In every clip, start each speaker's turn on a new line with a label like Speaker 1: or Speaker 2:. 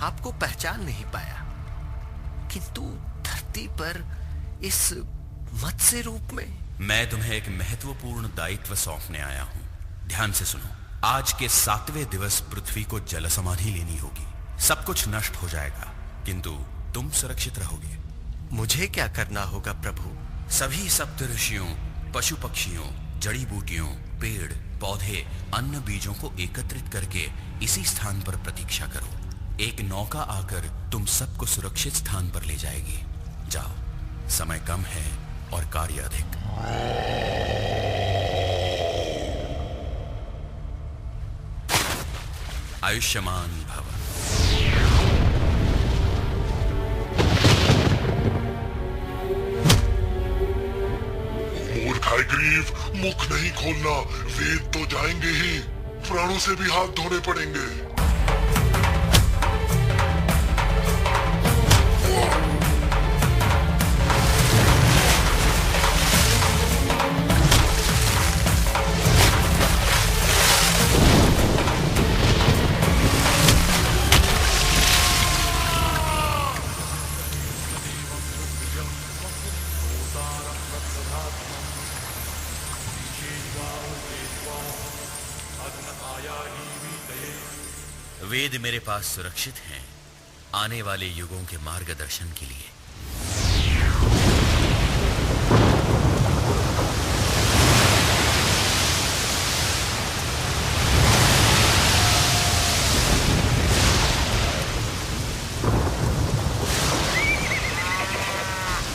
Speaker 1: आपको पहचान नहीं पाया, किंतु धरती पर इस मत्स्य रूप में।
Speaker 2: मैं तुम्हें एक महत्वपूर्ण दायित्व सौंपने आया हूं। ध्यान से सुनो। आज के 7वें दिवस पृथ्वी को जल समाधि लेनी होगी। सब कुछ नष्ट हो जाएगा, किंतु तुम सुरक्षित रहोगे।
Speaker 1: मुझे क्या करना होगा प्रभु?
Speaker 2: सभी सप्त ऋषियों, पशु पक्षियों, जड़ी बूटियों, पेड़ पौधे, अन्न बीजों को एकत्रित करके इसी स्थान पर प्रतीक्षा करो। एक नौका आकर तुम सबको सुरक्षित स्थान पर ले जाएगी। जाओ, समय कम है और कार्य अधिक। आयुष्मान भव।
Speaker 3: मूर्खाग्रीव, मुख नहीं खोलना, वेद तो जाएंगे ही, प्राणों से भी हाथ धोने पड़ेंगे।
Speaker 2: वेद मेरे पास सुरक्षित हैं आने वाले युगों के मार्गदर्शन के लिए।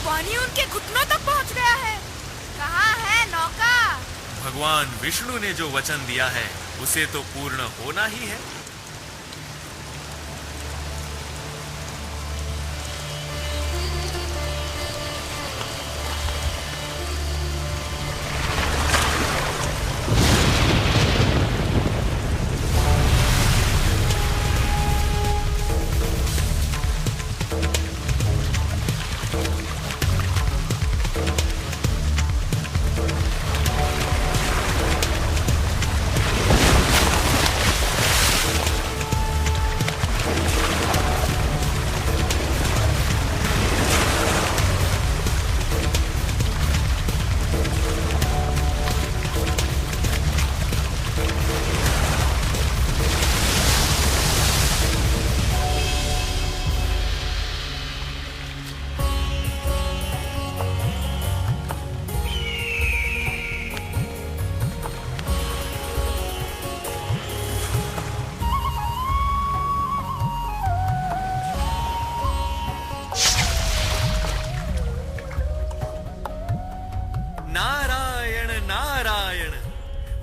Speaker 4: पानी उनके घुटनों तक पहुंच गया है। कहाँ है नौका?
Speaker 5: भगवान विष्णु ने जो वचन दिया है उसे तो पूर्ण होना ही है।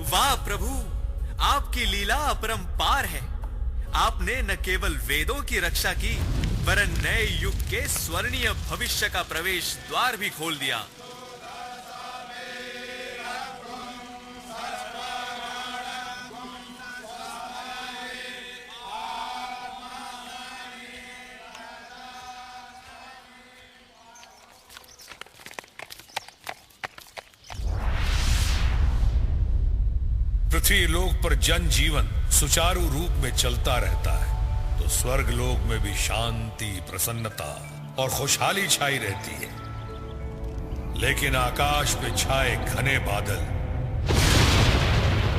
Speaker 5: वाह प्रभु, आपकी लीला अपरंपार है। आपने न केवल वेदों की रक्षा की, वरन नए युग के स्वर्णीय भविष्य का प्रवेश द्वार भी खोल दिया।
Speaker 6: पृथ्वी लोक पर जन जीवन सुचारू रूप में चलता रहता है तो स्वर्ग लोक में भी शांति, प्रसन्नता और खुशहाली छाई रहती है। लेकिन आकाश पे छाए घने बादल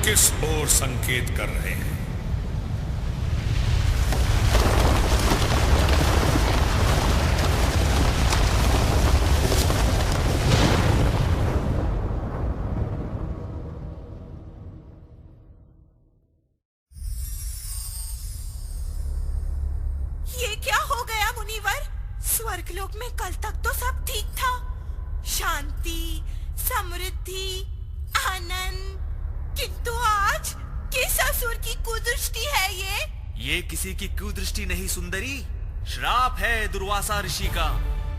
Speaker 6: किस ओर संकेत कर रहे हैं?
Speaker 4: स्वर्गलोक में कल तक तो सब ठीक था, शांति, समृद्धि, आनंद, किंतु आज किस असुर की कुदृष्टि है ये
Speaker 5: किसी की कुदृष्टि नहीं सुंदरी, श्राप है दुर्वासा ऋषि का।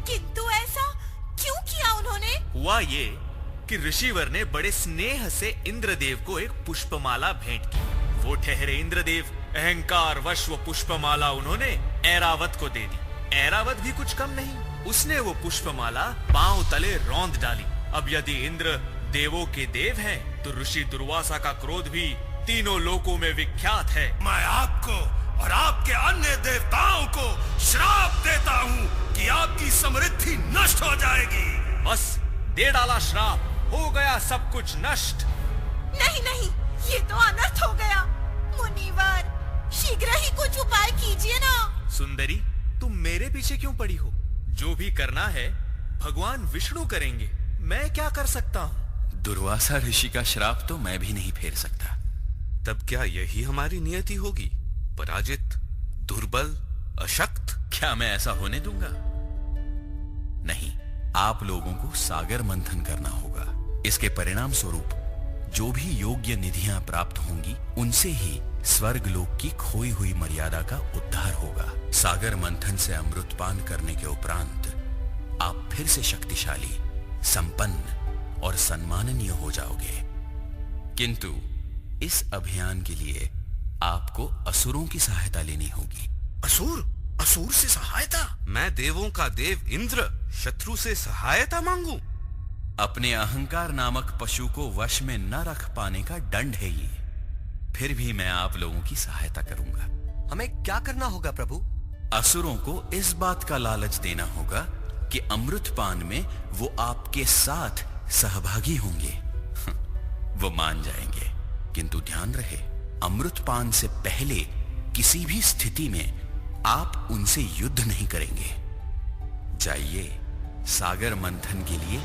Speaker 4: किंतु ऐसा क्यों किया उन्होंने?
Speaker 5: हुआ ये कि ऋषिवर ने बड़े स्नेह से इंद्रदेव को एक पुष्पमाला भेंट की। वो ठहरे इंद्रदेव अहंकार वश वो पुष्पमाला उन्होंने ऐरावत को दे दी। ऐरावत भी कुछ कम नहीं, उसने वो पुष्पमाला पांव तले रौंद डाली। अब यदि इंद्र देवों के देव हैं, तो ऋषि दुर्वासा का क्रोध भी तीनों लोकों में विख्यात है।
Speaker 6: मैं आपको और आपके अन्य देवताओं को श्राप देता हूँ कि आपकी समृद्धि नष्ट हो जाएगी।
Speaker 5: बस दे डाला श्राप, हो गया सब कुछ नष्ट।
Speaker 4: नहीं नहीं, ये तो अनर्थ हो गया। मुनिवर, शीघ्र ही कुछ उपाय कीजिए ना।
Speaker 5: सुंदरी, तुम मेरे पीछे क्यों पड़ी हो? जो भी करना है भगवान विष्णु करेंगे, मैं क्या कर सकता हूँ?
Speaker 2: दुर्वासा ऋषि का श्राप तो मैं भी नहीं फेर सकता।
Speaker 7: तब क्या यही हमारी नियति होगी? पराजित, दुर्बल, अशक्त?
Speaker 2: क्या मैं ऐसा होने दूंगा? नहीं, आप लोगों को सागर मंथन करना होगा। इसके परिणाम स्वरूप जो भी योग्य निधियां प्राप्त होंगी, उनसे ही स्वर्ग लोक की खोई हुई मर्यादा का उद्धार होगा। सागर मंथन से अमृतपान करने के उपरांत आप फिर से शक्तिशाली, संपन्न और सम्माननीय हो जाओगे। किंतु इस अभियान के लिए आपको असुरों की सहायता लेनी होगी।
Speaker 7: असुर? असुर से सहायता? मैं देवों का देव इंद्र शत्रु से सहायता मांगू?
Speaker 2: अपने अहंकार नामक पशु को वश में न रख पाने का दंड है ये। फिर भी मैं आप लोगों की सहायता करूंगा।
Speaker 1: हमें क्या करना होगा प्रभु?
Speaker 2: असुरों को इस बात का लालच देना होगा कि अमृतपान में वो आपके साथ सहभागी होंगे। वो मान जाएंगे, किंतु ध्यान रहे, अमृतपान से पहले किसी भी स्थिति में आप उनसे युद्ध नहीं करेंगे। जाइए, सागर मंथन के लिए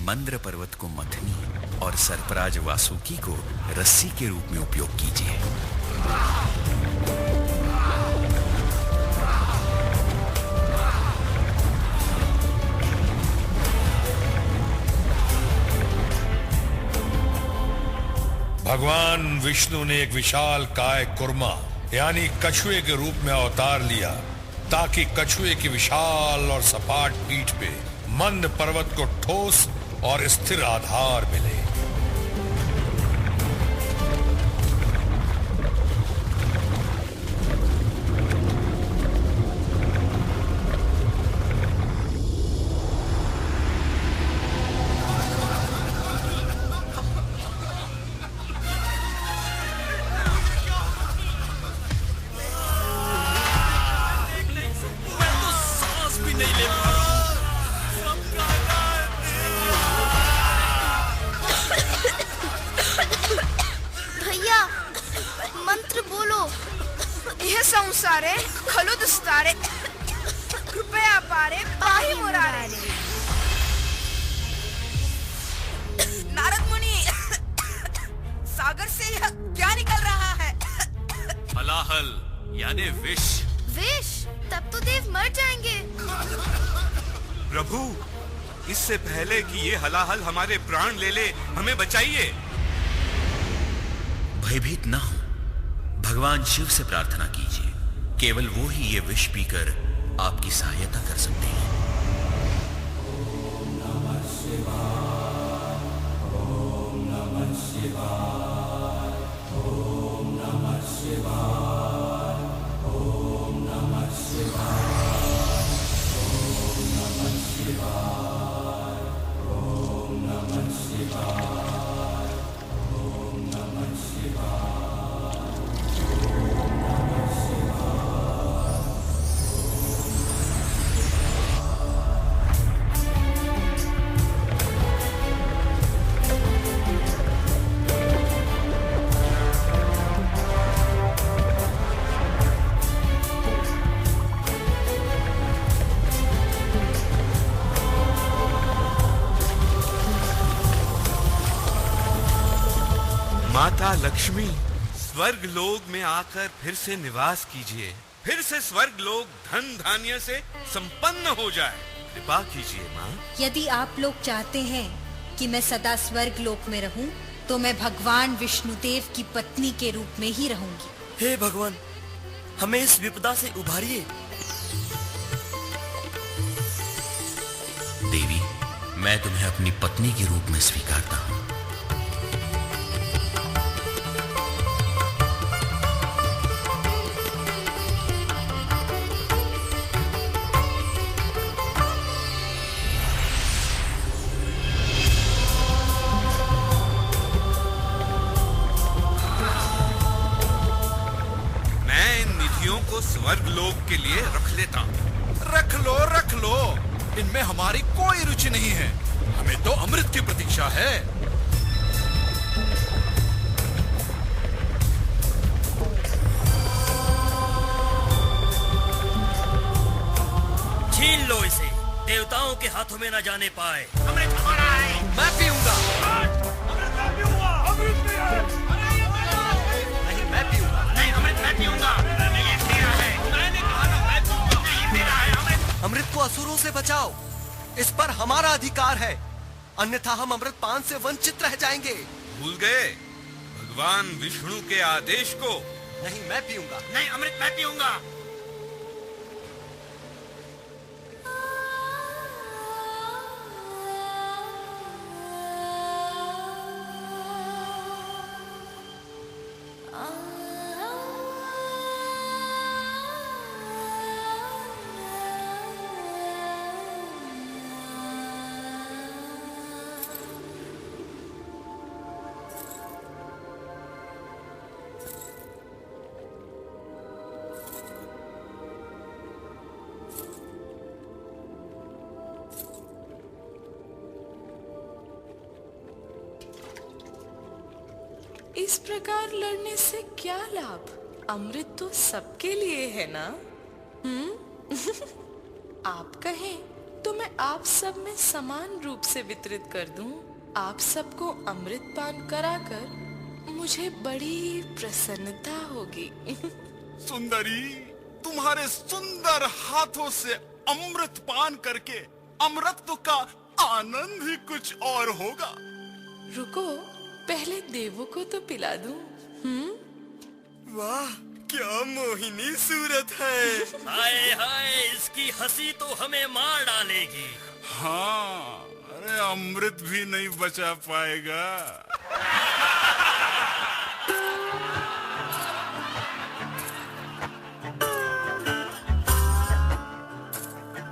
Speaker 2: मंद्र पर्वत को मथनी और सर्पराज वासुकी को रस्सी के रूप में उपयोग कीजिए।
Speaker 6: भगवान विष्णु ने एक विशाल काय कुर्मा यानी कछुए के रूप में अवतार लिया, ताकि कछुए की विशाल और सपाट पीठ पे मंद पर्वत को ठोस और स्थिर आधार मिले।
Speaker 8: संसारे खलु दुस्तारे कृपया पारे पाही मुरारे।
Speaker 4: नारद मुनि, सागर से यह क्या निकल रहा है?
Speaker 5: हलाहल यानी विष।
Speaker 8: विष? तब तो देव मर जाएंगे।
Speaker 7: प्रभु, इससे पहले कि ये हलाहल हमारे प्राण ले ले, हमें बचाइए।
Speaker 2: भयभीत ना हो, भगवान शिव से प्रार्थना कीजिए। केवल वो ही ये विष पीकर आपकी सहायता कर सकते हैं। ओम नमः शिवाय, ओम नमः शिवाय, ओम नमः शिवाय, ओम नमः शिवाय, ओम नमः शिवाय, ओम नमः शिवाय, ओम नमः शिवाय।
Speaker 7: माता लक्ष्मी, स्वर्ग लोक में आकर फिर से निवास कीजिए। फिर से स्वर्ग लोक धन धान्य से संपन्न हो जाए। कृपा कीजिए माँ।
Speaker 9: यदि आप लोग चाहते हैं कि मैं सदा स्वर्ग लोक में रहूं, तो मैं भगवान विष्णुदेव की पत्नी के रूप में ही रहूंगी।
Speaker 1: हे भगवान, हमें इस विपदा से उभारिए।
Speaker 2: देवी, मैं तुम्हें अपनी पत्नी के रूप में स्वीकारता हूँ।
Speaker 7: के लिए रख लेता। रख लो, इनमें हमारी कोई रुचि नहीं है, हमें तो अमृत की प्रतीक्षा है।
Speaker 10: छीन लो इसे, देवताओं के हाथों में न जाने पाए।
Speaker 1: अमृत हमारा है, मैं पीऊंगा।
Speaker 6: अमृत मैं पीऊंगा। अमृत भी है।
Speaker 1: नहीं, मैं पीऊंगा। नहीं, अमृत मैं पीऊंगा। ये तेरा है। मैंने कहा ना मैं पीऊंगा। नहीं, तेरा है अमृत। अमृत को असुरों से बचाओ, इस पर हमारा अधिकार है, अन्यथा हम अमृत पान से वंचित रह जाएंगे।
Speaker 7: भूल गए भगवान विष्णु के आदेश को?
Speaker 1: नहीं, मैं पीऊंगा। नहीं, अमृत मैं पीऊंगा।
Speaker 4: इस प्रकार लड़ने से क्या लाभ? अमृत तो सबके लिए है ना? आप कहें तो मैं आप सब में समान रूप से वितरित कर दूं। आप सबको अमृत पान कराकर मुझे बड़ी प्रसन्नता होगी।
Speaker 7: सुंदरी, तुम्हारे सुंदर हाथों से अमृत पान करके अमृत का आनंद ही कुछ और होगा।
Speaker 4: रुको, पहले देवों को तो पिला दूं।
Speaker 7: वाह, क्या मोहिनी सूरत है।
Speaker 10: हाय हाय, इसकी हंसी तो हमें मार डालेगी।
Speaker 7: हाँ, अरे अमृत भी नहीं बचा पाएगा।